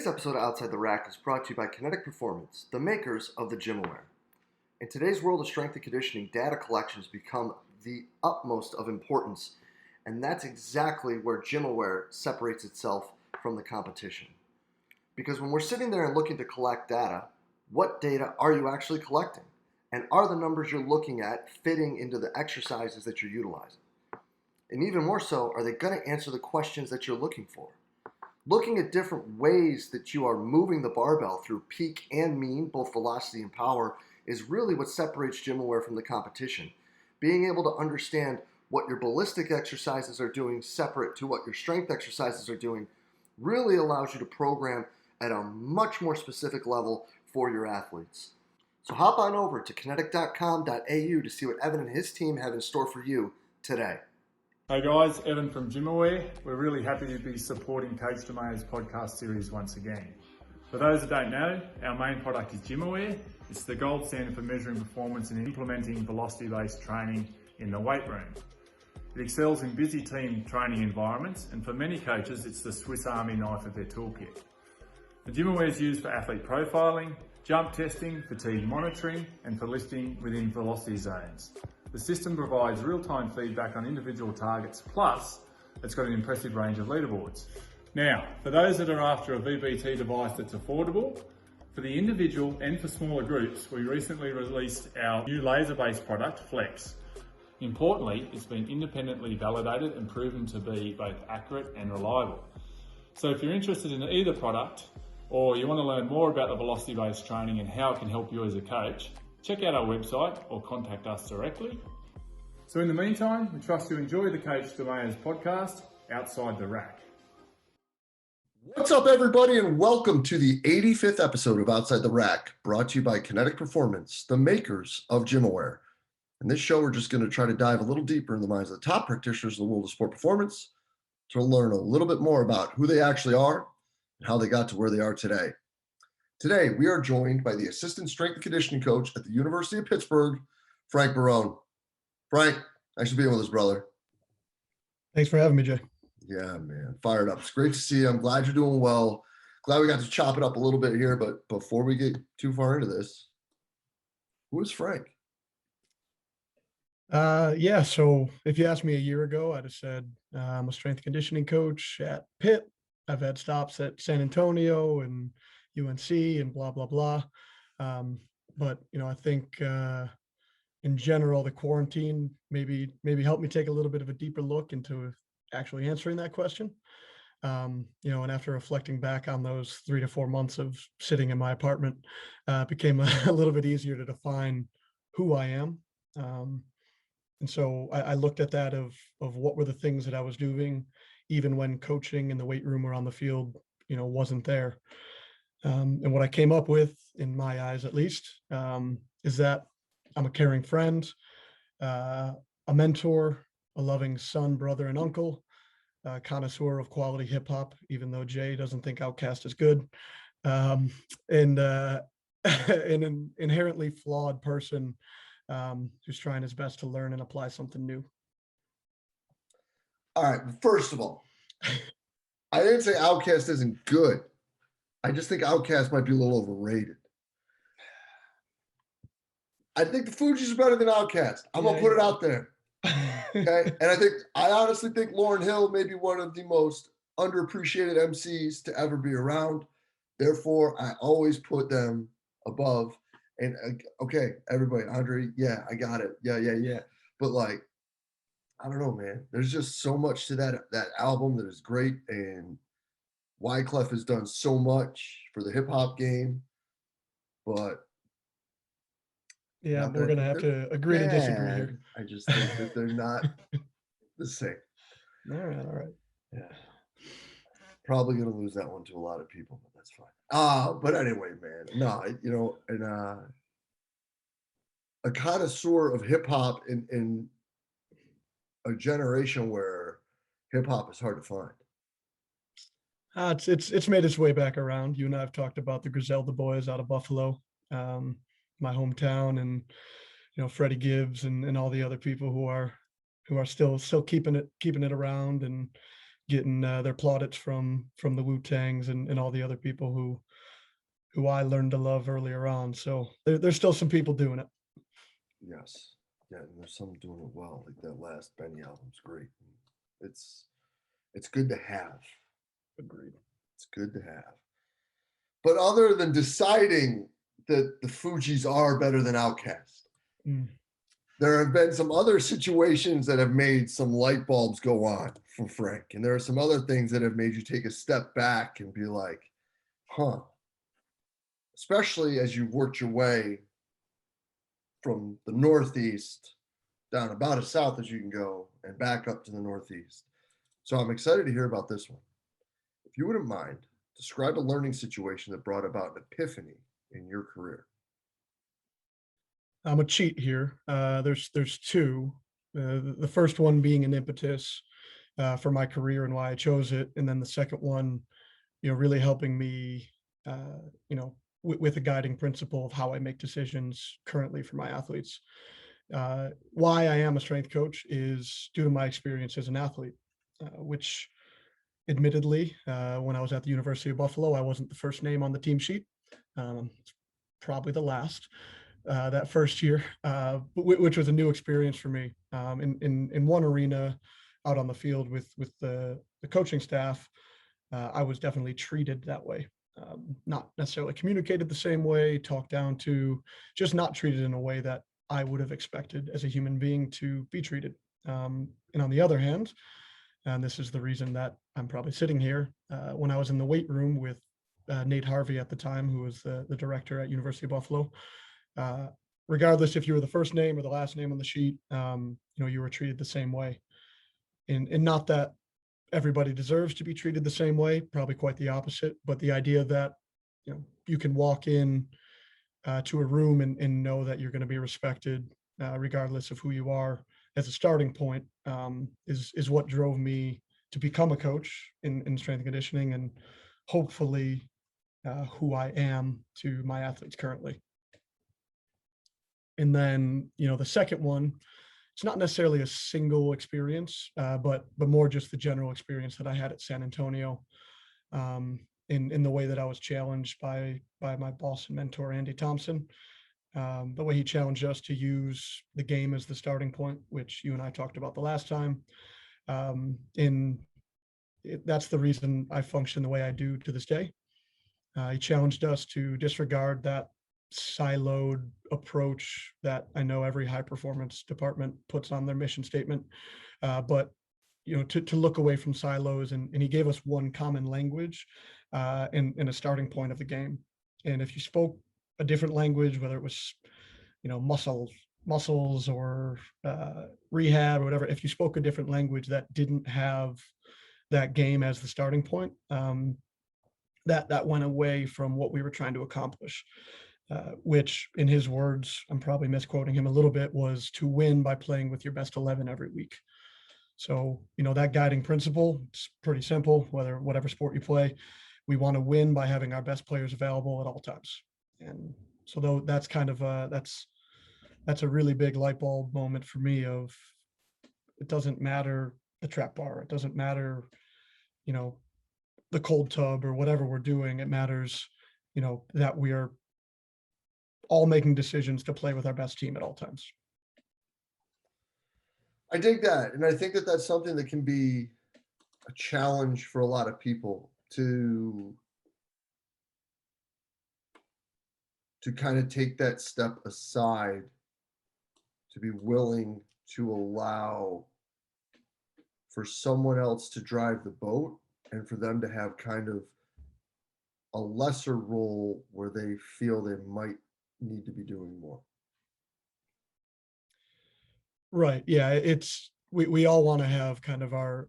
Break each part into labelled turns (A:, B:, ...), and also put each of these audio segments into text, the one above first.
A: Today's episode of Outside the Rack is brought to you by Kinetic Performance, the makers of the Gymaware. In today's world of strength and conditioning, data collections become the utmost of importance, and that's exactly where Gymaware separates itself from the competition. Because when we're sitting there and looking to collect data, what data are you actually collecting? And are the numbers you're looking at fitting into the exercises that you're utilizing? And even more so, are they going to answer the questions that you're looking for? Looking at different ways that you are moving the barbell through peak and mean, both velocity and power, is really what separates Gymaware from the competition. Being able to understand what your ballistic exercises are doing separate to what your strength exercises are doing really allows you to program at a much more specific level for your athletes. So hop on over to kinetic.com.au to see what Evan and his team have in store for you today.
B: Hey guys, Evan from Gymaware. We're really happy to be supporting Coach DeMayo's podcast series once again. For those that don't know, our main product is Gymaware. It's the gold standard for measuring performance and implementing velocity-based training in the weight room. It excels in busy team training environments, and for many coaches, it's the Swiss Army knife of their toolkit. The Gymaware is used for athlete profiling, jump testing, fatigue monitoring, and for lifting within velocity zones. The system provides real-time feedback on individual targets, plus it's got an impressive range of leaderboards. Now, for those that are after a VBT device that's affordable, for the individual and for smaller groups, we recently released our new laser-based product, Flex. Importantly, it's been independently validated and proven to be both accurate and reliable. So if you're interested in either product, or you want to learn more about the velocity-based training and how it can help you as a coach, check out our website or contact us directly. So in the meantime, we trust you enjoy the Coach DeMayo's podcast, Outside the Rack.
A: What's up, everybody, and welcome to the 85th episode of Outside the Rack, brought to you by Kinetic Performance, the makers of Gymaware. In this show, we're just going to try to dive a little deeper in the minds of the top practitioners in the world of sport performance to learn a little bit more about who they actually are and how they got to where they are today. Today, we are joined by the assistant strength and conditioning coach at the University of Pittsburgh, Frank Barone. Frank, thanks for being with us, brother.
C: Thanks for having me, Jay.
A: Yeah, man, fired up. It's great to see you. I'm glad you're doing well. Glad we got to chop it up a little bit here, but before we get too far into this, who is Frank?
C: So if you asked me a year ago, I'd have said I'm a strength conditioning coach at Pitt. I've had stops at San Antonio and UNC and blah, blah, blah. But, I think in general, the quarantine maybe helped me take a little bit of a deeper look into actually answering that question. And after reflecting back on those 3 to 4 months of sitting in my apartment, it became a little bit easier to define who I am. And so I looked at that of what were the things that I was doing, even when coaching in the weight room or on the field, wasn't there. And what I came up with, in my eyes at least, is that I'm a caring friend, a mentor, a loving son, brother, and uncle, a connoisseur of quality hip hop, even though Jay doesn't think Outkast is good, and an inherently flawed person who's trying his best to learn and apply something new.
A: All right, first of all, I didn't say Outkast isn't good. I just think Outkast might be a little overrated. I think the Fugees is better than Outkast. I'm going to put it out there. Okay? And I honestly think Lauryn Hill may be one of the most underappreciated MCs to ever be around. Therefore, I always put them above. And okay, everybody, Andre, yeah, I got it. Yeah. But I don't know, man. There's just so much to that album that is great. And Wyclef has done so much for the hip hop game. But
C: yeah, we're going to have to agree to disagree here.
A: I just think that they're not the same.
C: All right.
A: Yeah. Probably going to lose that one to a lot of people, but that's fine. But anyway, man, no, and a connoisseur of hip hop in a generation where hip hop is hard to find.
C: It's made its way back around. You and I have talked about the Griselda boys out of Buffalo, my hometown, and Freddie Gibbs and all the other people who are still keeping it around, and getting their plaudits from the Wu-Tangs and all the other people who I learned to love earlier on. So there's still some people doing it.
A: Yes. Yeah, and there's some doing it well. Like that last Benny album's great. It's good to have.
C: Agreed.
A: It's good to have. But other than deciding that the Fugees are better than Outkast, there have been some other situations that have made some light bulbs go on for Frank. And there are some other things that have made you take a step back and be like, huh. Especially as you've worked your way from the Northeast down about as south as you can go and back up to the Northeast. So I'm excited to hear about this one. If you wouldn't mind, describe a learning situation that brought about an epiphany in your career.
C: I'm a cheat here. There's two. The first one being an impetus for my career and why I chose it, and then the second one, really helping me, with a guiding principle of how I make decisions currently for my athletes. Why I am a strength coach is due to my experience as an athlete, which admittedly, when I was at the University of Buffalo, I wasn't the first name on the team sheet. Probably the last that first year, which was a new experience for me. In one arena out on the field with the coaching staff, I was definitely treated that way. Not necessarily communicated the same way, talked down to, just not treated in a way that I would have expected as a human being to be treated. And on the other hand, and this is the reason that I'm probably sitting here, when I was in the weight room with Nate Harvey at the time, who was the director at University of Buffalo, regardless if you were the first name or the last name on the sheet, you were treated the same way. And not that everybody deserves to be treated the same way, probably quite the opposite, but the idea that, you can walk in to a room and know that you're going to be respected, regardless of who you are, as a starting point, is what drove me to become a coach in strength and conditioning, and hopefully who I am to my athletes currently. And then, the second one, it's not necessarily a single experience, but more just the general experience that I had at San Antonio, in the way that I was challenged by my boss and mentor, Andy Thompson. The way he challenged us to use the game as the starting point, which you and I talked about the last time. That's the reason I function the way I do to this day. He challenged us to disregard that siloed approach that I know every high performance department puts on their mission statement, but to look away from silos, and he gave us one common language in a starting point of the game. And if you spoke a different language, whether it was muscles or rehab or whatever, if you spoke a different language that didn't have that game as the starting point, that went away from what we were trying to accomplish. Which, in his words, I'm probably misquoting him a little bit, was to win by playing with your best 11 every week. So, that guiding principle, it's pretty simple, whatever sport you play, we want to win by having our best players available at all times. And so though that's kind of that's a really big light bulb moment for me of, it doesn't matter the trap bar, it doesn't matter, the cold tub or whatever we're doing. It matters, that we are all making decisions to play with our best team at all times.
A: I dig that. And I think that that's something that can be a challenge for a lot of people to kind of take that step aside, to be willing to allow for someone else to drive the boat, and for them to have kind of a lesser role where they feel they might need to be doing more.
C: Right. Yeah. We all want to have kind of our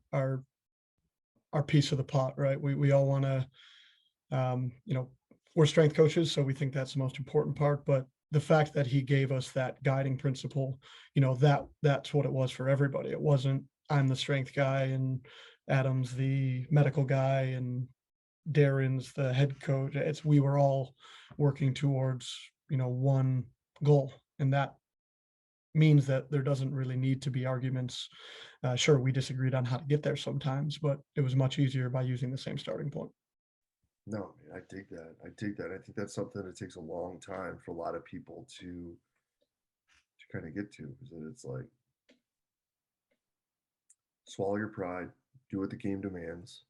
C: piece of the pot, right? We all want to, we're strength coaches, so we think that's the most important part. But the fact that he gave us that guiding principle, that's what it was for everybody. It wasn't, I'm the strength guy and Adam's the medical guy and Darren's the head coach. We were all working towards, one goal, and that means that there doesn't really need to be arguments. Sure, we disagreed on how to get there sometimes, but it was much easier by using the same starting point.
A: No, man, I dig that. I dig that. I think that's something that takes a long time for a lot of people to kind of get to, because it's like swallow your pride, do what the game demands,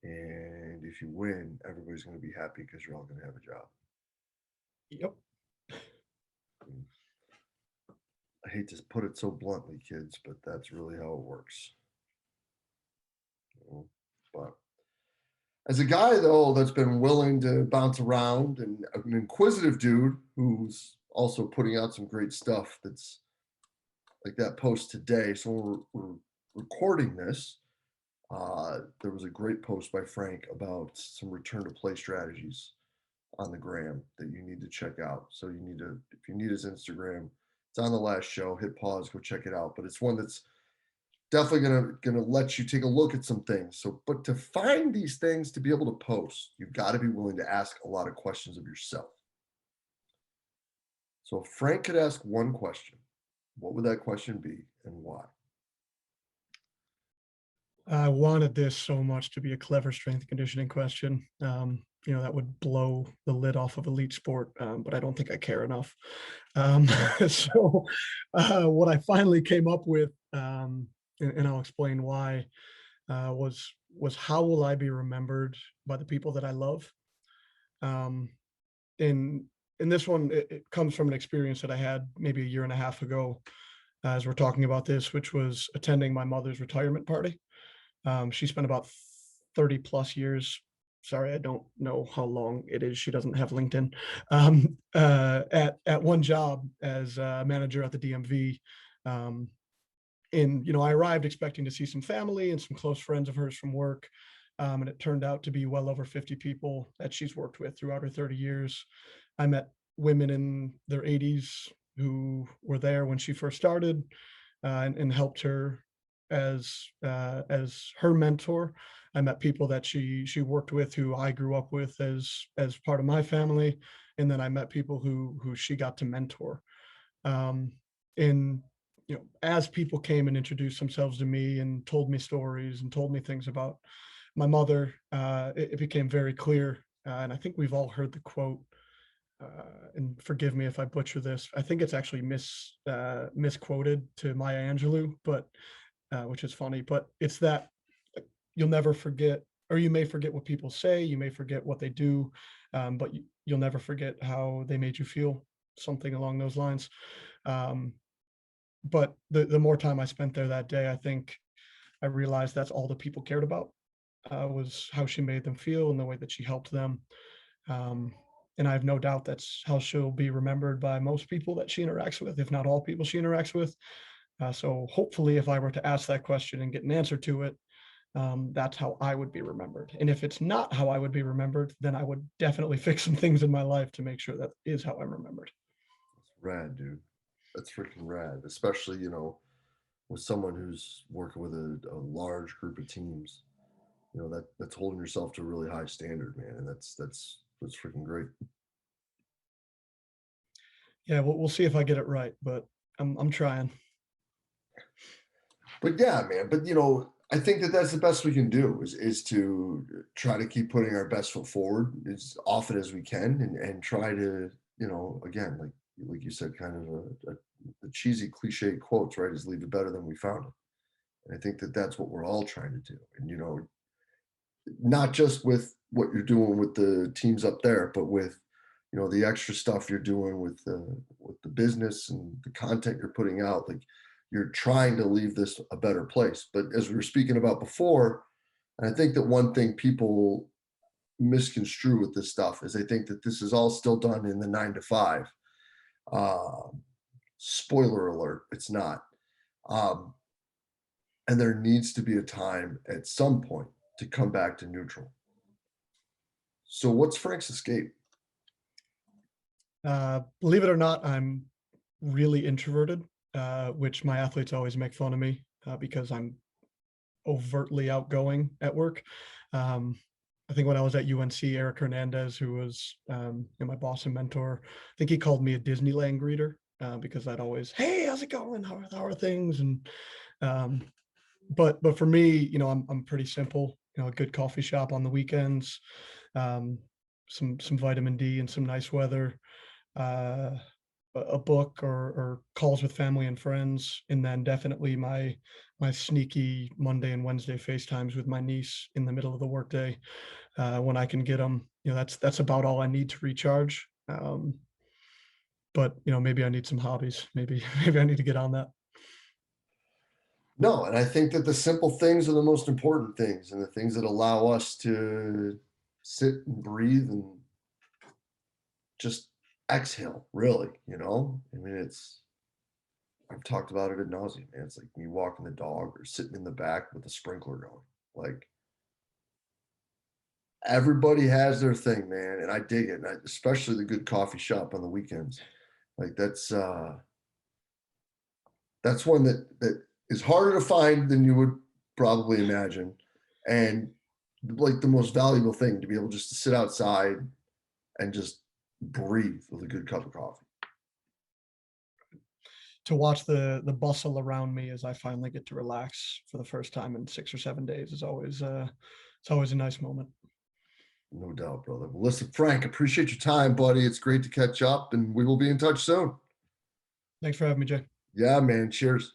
A: and if you win, everybody's going to be happy because you're all going to have a job.
C: Yep.
A: I hate to put it so bluntly, kids, but that's really how it works. You know? But as a guy, though, that's been willing to bounce around and an inquisitive dude who's also putting out some great stuff, that's like that post today. So we're recording this. There was a great post by Frank about some return to play strategies on the gram that you need to check out. So you need to, if you need his Instagram, it's on the last show. Hit pause, go check it out. But it's one that's definitely gonna let you take a look at some things. So, but to find these things to be able to post, you've got to be willing to ask a lot of questions of yourself. So if Frank could ask one question, what would that question be and why?
C: I wanted this so much to be a clever strength conditioning question. That would blow the lid off of elite sport, but I don't think I care enough. So what I finally came up with, and I'll explain why, was how will I be remembered by the people that I love? In this one, it comes from an experience that I had maybe a year and a half ago, as we're talking about this, which was attending my mother's retirement party. She spent about 30 plus years. Sorry, I don't know how long it is. She doesn't have LinkedIn. At one job as a manager at the DMV. I arrived expecting to see some family and some close friends of hers from work. And it turned out to be well over 50 people that she's worked with throughout her 30 years. I met women in their 80s who were there when she first started, and helped her as her mentor. I met people that she worked with who I grew up with as part of my family, and then I met people who she got to mentor. And as people came and introduced themselves to me and told me stories and told me things about my mother, it became very clear. And I think we've all heard the quote. And forgive me if I butcher this. I think it's actually misquoted to Maya Angelou, but which is funny. But it's that you'll never forget, or you may forget what people say, you may forget what they do, but you'll never forget how they made you feel, something along those lines. But the more time I spent there that day, I think I realized that's all the people cared about, was how she made them feel and the way that she helped them. And I have no doubt that's how she'll be remembered by most people that she interacts with, if not all people she interacts with. So hopefully, if I were to ask that question and get an answer to it, that's how I would be remembered. And if it's not how I would be remembered, then I would definitely fix some things in my life to make sure that is how I'm remembered.
A: That's rad, dude. That's freaking rad, especially, with someone who's working with a large group of teams. That's holding yourself to a really high standard, man. And that's freaking great.
C: Yeah, we'll see if I get it right, but I'm trying.
A: But yeah, man. But I think that's the best we can do is to try to keep putting our best foot forward as often as we can, and try to, again, like you said, kind of the cheesy cliche quotes, right? Is leave it better than we found it. And I think that's what we're all trying to do. And not just with what you're doing with the teams up there, but with the extra stuff you're doing with the business and the content you're putting out. Like, you're trying to leave this a better place. But as we were speaking about before, and I think that one thing people misconstrue with this stuff is they think that this is all still done in the 9 to 5. Spoiler alert, it's not. And there needs to be a time at some point to come back to neutral. So what's Frank's escape?
C: Believe it or not, I'm really introverted, which my athletes always make fun of me, because I'm overtly outgoing at work. I think when I was at UNC, Eric Hernandez, who was my boss and mentor, I think he called me a Disneyland greeter. because I'd always, hey, how's it going? How are things? And but for me, you know, I'm pretty simple. You know, a good coffee shop on the weekends, some vitamin D and some nice weather, a book or calls with family and friends, and then definitely my sneaky Monday and Wednesday FaceTimes with my niece in the middle of the workday when I can get them. You know, that's about all I need to recharge. But you know, maybe I need some hobbies. Maybe maybe I need to get on that.
A: No, and I think that the simple things are the most important things, and the things that allow us to sit and breathe and just exhale, really, you know? I mean, I've talked about it ad nauseum, man. It's like me walking the dog or sitting in the back with the sprinkler going. Like, everybody has their thing, man, and I dig it. And especially the good coffee shop on the weekends. Like, that's one that is harder to find than you would probably imagine, and like the most valuable thing to be able just to sit outside and just breathe with a good cup of coffee.
C: To watch the bustle around me as I finally get to relax for the first time in 6 or 7 days is always it's always a nice moment.
A: No doubt, brother. Well, listen, Frank, appreciate your time, buddy. It's great to catch up, and we will be in touch soon.
C: Thanks for having me, Jay.
A: Yeah, man. Cheers.